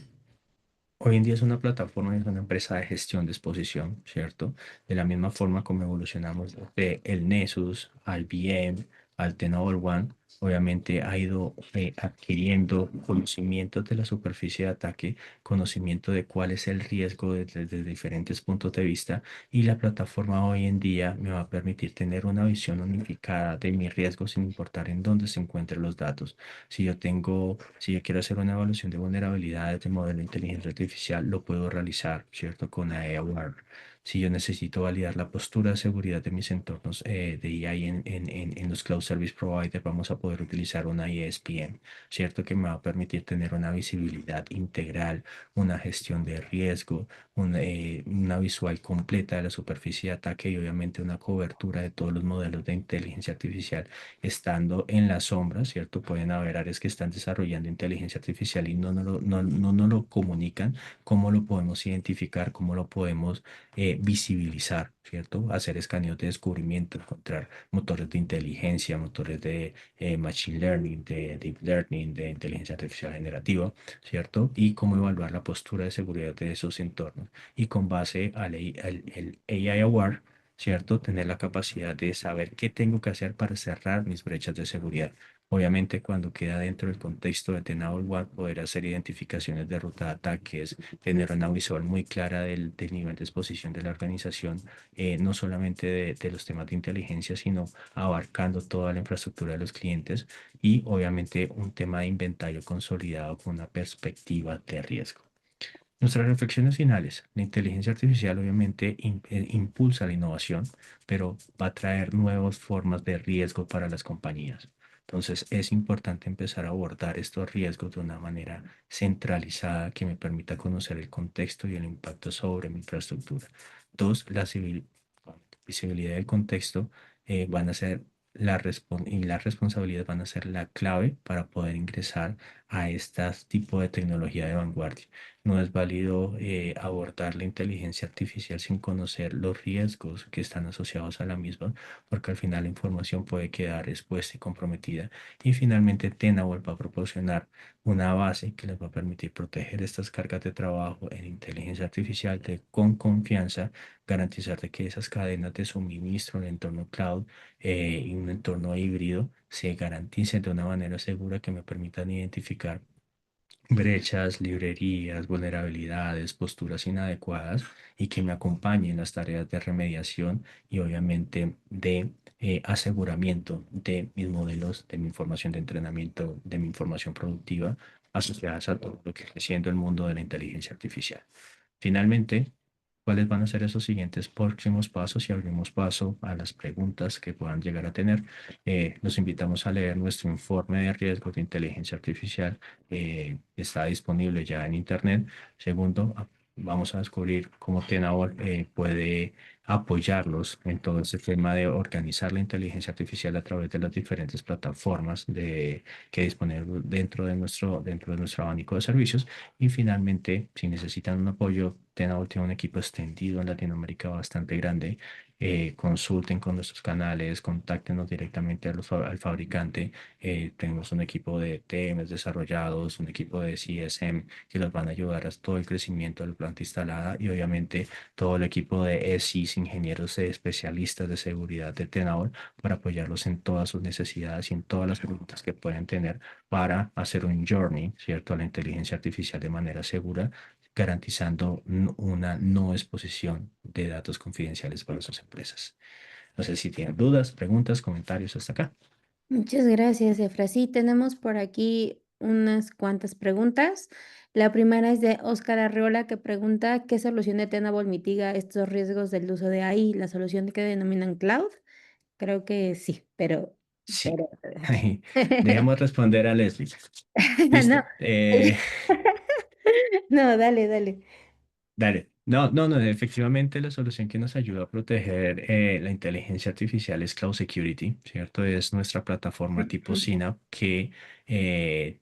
hoy en día es una plataforma, es una empresa de gestión de exposición, ¿cierto? De la misma forma como evolucionamos de el Nessus al VM, al Tenable One, obviamente ha ido adquiriendo conocimientos de la superficie de ataque, conocimiento de cuál es el riesgo desde diferentes puntos de vista y la plataforma hoy en día me va a permitir tener una visión unificada de mi riesgo sin importar en dónde se encuentren los datos. Si yo quiero hacer una evaluación de vulnerabilidades de modelo de inteligencia artificial, lo puedo realizar, ¿cierto? Con AEWAR. Si yo necesito validar la postura de seguridad de mis entornos de AI en los Cloud Service Provider, vamos a poder utilizar una ISPM, ¿cierto? Que me va a permitir tener una visibilidad integral, una gestión de riesgo, una visual completa de la superficie de ataque y obviamente una cobertura de todos los modelos de inteligencia artificial estando en la sombra, ¿cierto? Pueden haber áreas que están desarrollando inteligencia artificial y no nos lo comunican. ¿Cómo lo podemos identificar? ¿Cómo lo podemos visibilizar? ¿Cierto? Hacer escaneos de descubrimiento, encontrar motores de inteligencia, motores de machine learning, de deep learning, de inteligencia artificial generativa, ¿cierto? Y cómo evaluar la postura de seguridad de esos entornos. Y con base al el AI Award, ¿cierto? Tener la capacidad de saber qué tengo que hacer para cerrar mis brechas de seguridad. Obviamente, cuando queda dentro del contexto de Tenable One, poder hacer identificaciones de ruta de ataques, tener una visual muy clara del nivel de exposición de la organización, no solamente de los temas de inteligencia, sino abarcando toda la infraestructura de los clientes y obviamente un tema de inventario consolidado con una perspectiva de riesgo. Nuestras reflexiones finales. La inteligencia artificial obviamente impulsa la innovación, pero va a traer nuevas formas de riesgo para las compañías. Entonces es importante empezar a abordar estos riesgos de una manera centralizada que me permita conocer el contexto y el impacto sobre mi infraestructura. Dos, visibilidad del contexto van a ser y la responsabilidad van a ser la clave para poder ingresar a este tipo de tecnología de vanguardia. No es válido abordar la inteligencia artificial sin conocer los riesgos que están asociados a la misma, porque al final la información puede quedar expuesta y comprometida. Y finalmente, Tenable va a proporcionar una base que les va a permitir proteger estas cargas de trabajo en inteligencia artificial con confianza, garantizar de que esas cadenas de suministro en el entorno cloud y un entorno híbrido se garanticen de una manera segura que me permitan identificar brechas, librerías, vulnerabilidades, posturas inadecuadas y que me acompañen en las tareas de remediación y obviamente de aseguramiento de mis modelos, de mi información de entrenamiento, de mi información productiva asociadas a todo lo que está siendo el mundo de la inteligencia artificial. Finalmente, ¿cuáles van a ser esos siguientes próximos pasos? Y abrimos paso a las preguntas que puedan llegar a tener. Los invitamos a leer nuestro informe de riesgos de inteligencia artificial. Está disponible ya en Internet. Segundo, vamos a descubrir cómo Tenable puede apoyarlos en todo este tema de organizar la inteligencia artificial a través de las diferentes plataformas que disponemos dentro de nuestro abanico de servicios. Y finalmente, si necesitan un apoyo, Tenable tiene un equipo extendido en Latinoamérica bastante grande consulten con nuestros canales, contáctenos directamente al fabricante. Tenemos un equipo de TMs desarrollados, un equipo de CSM que los van a ayudar a todo el crecimiento de la planta instalada y obviamente todo el equipo de SIs, ingenieros especialistas de seguridad de Tenable para apoyarlos en todas sus necesidades y en todas las preguntas que pueden tener para hacer un journey, ¿cierto?, a la inteligencia artificial de manera segura, garantizando una no exposición de datos confidenciales para sus empresas. No sé si tienen dudas, preguntas, comentarios hasta acá. Muchas gracias, Efra. Sí, tenemos por aquí unas cuantas preguntas. La primera es de Óscar Arreola que pregunta ¿qué solución de Tenable mitiga estos riesgos del uso de AI? ¿La solución que denominan cloud? Creo que sí, Sí. pero. Dejemos responder a Leslie. No. Listo. No, dale, dale. Dale. No, no, no. Efectivamente, la solución que nos ayuda a proteger la inteligencia artificial es Cloud Security, ¿cierto? Es nuestra plataforma tipo SINAP que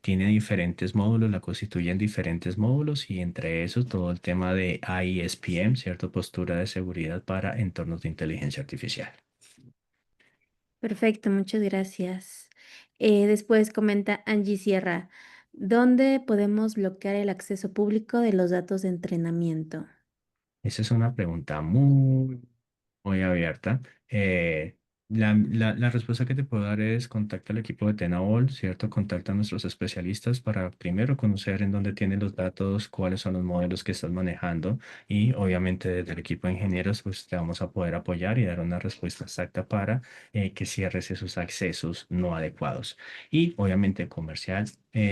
tiene diferentes módulos, la constituye en diferentes módulos y entre esos todo el tema de ISPM, ¿cierto? Postura de seguridad para entornos de inteligencia artificial. Perfecto, muchas gracias. Después comenta Angie Sierra, ¿dónde podemos bloquear el acceso público de los datos de entrenamiento? Esa es una pregunta muy abierta. La respuesta que te puedo dar es contacta al equipo de Tenable, ¿cierto? Contacta a nuestros especialistas para primero conocer en dónde tienen los datos, cuáles son los modelos que estás manejando y obviamente desde el equipo de ingenieros pues te vamos a poder apoyar y dar una respuesta exacta para que cierres esos accesos no adecuados. Y obviamente comercial,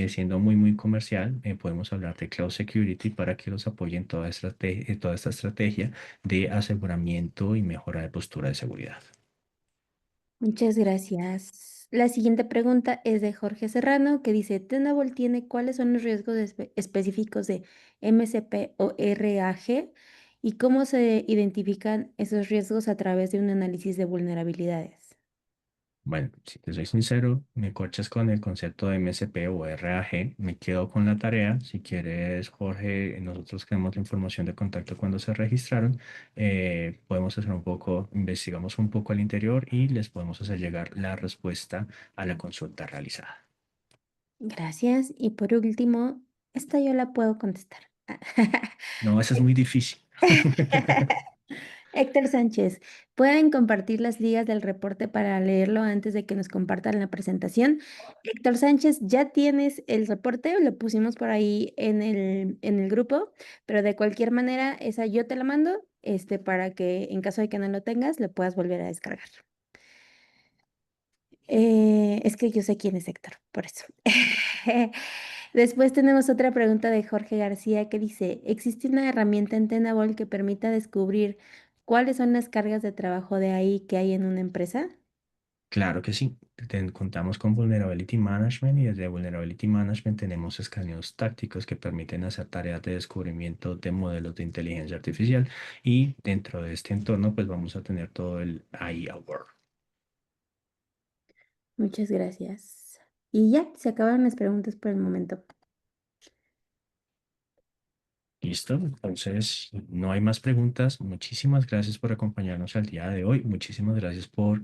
siendo muy comercial, podemos hablar de Cloud Security para que los apoyen toda esta estrategia de aseguramiento y mejora de postura de seguridad. Muchas gracias. La siguiente pregunta es de Jorge Serrano que dice, ¿Tenable tiene cuáles son los riesgos específicos de MCP o RAG y cómo se identifican esos riesgos a través de un análisis de vulnerabilidades? Bueno, si te soy sincero, me corchas con el concepto de MSP o RAG, me quedo con la tarea. Si quieres, Jorge, nosotros tenemos la información de contacto cuando se registraron. Podemos hacer un poco, investigamos un poco al interior y les podemos hacer llegar la respuesta a la consulta realizada. Gracias. Y por último, esta yo la puedo contestar. No, eso es muy difícil. Héctor Sánchez, ¿pueden compartir las ligas del reporte para leerlo antes de que nos compartan la presentación? Héctor Sánchez, ya tienes el reporte, lo pusimos por ahí en el grupo, pero de cualquier manera, esa yo te la mando, para que en caso de que no lo tengas, lo puedas volver a descargar. Es que yo sé quién es Héctor, por eso. Después tenemos otra pregunta de Jorge García que dice, ¿existe una herramienta en Tenable que permita descubrir cuáles son las cargas de trabajo de ahí que hay en una empresa? Claro que sí. Contamos con Vulnerability Management y desde Vulnerability Management tenemos escaneos tácticos que permiten hacer tareas de descubrimiento de modelos de inteligencia artificial y dentro de este entorno pues vamos a tener todo el AI Aware. Muchas gracias. Y ya, se acabaron las preguntas por el momento. Listo, entonces no hay más preguntas. Muchísimas gracias por acompañarnos al día de hoy. Muchísimas gracias por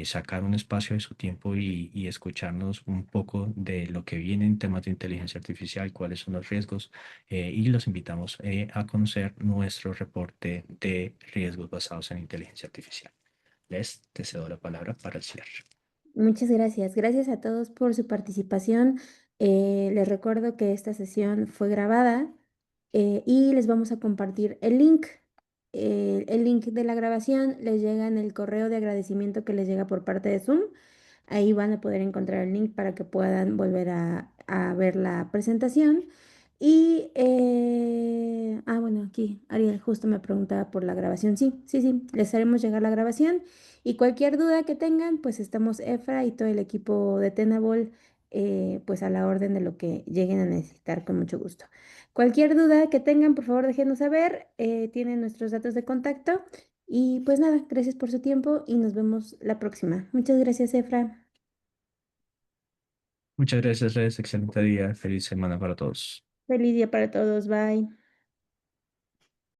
sacar un espacio de su tiempo y escucharnos un poco de lo que viene en temas de inteligencia artificial, cuáles son los riesgos y los invitamos a conocer nuestro reporte de riesgos basados en inteligencia artificial. Les te cedo la palabra para el cierre. Muchas gracias. Gracias a todos por su participación. Les recuerdo que esta sesión fue grabada y les vamos a compartir el link. El link de la grabación les llega en el correo de agradecimiento que les llega por parte de Zoom. Ahí van a poder encontrar el link para que puedan volver a ver la presentación. Y, bueno, aquí Ariel justo me preguntaba por la grabación. Sí, sí, sí, les haremos llegar la grabación. Y cualquier duda que tengan, pues estamos Efra y todo el equipo de Tenable, pues a la orden de lo que lleguen a necesitar con mucho gusto. Cualquier duda que tengan, por favor, déjenos saber. Tienen nuestros datos de contacto. Y pues nada, gracias por su tiempo y nos vemos la próxima. Muchas gracias, Efra. Muchas gracias, Les. Excelente día. Feliz semana para todos. Feliz día para todos. Bye.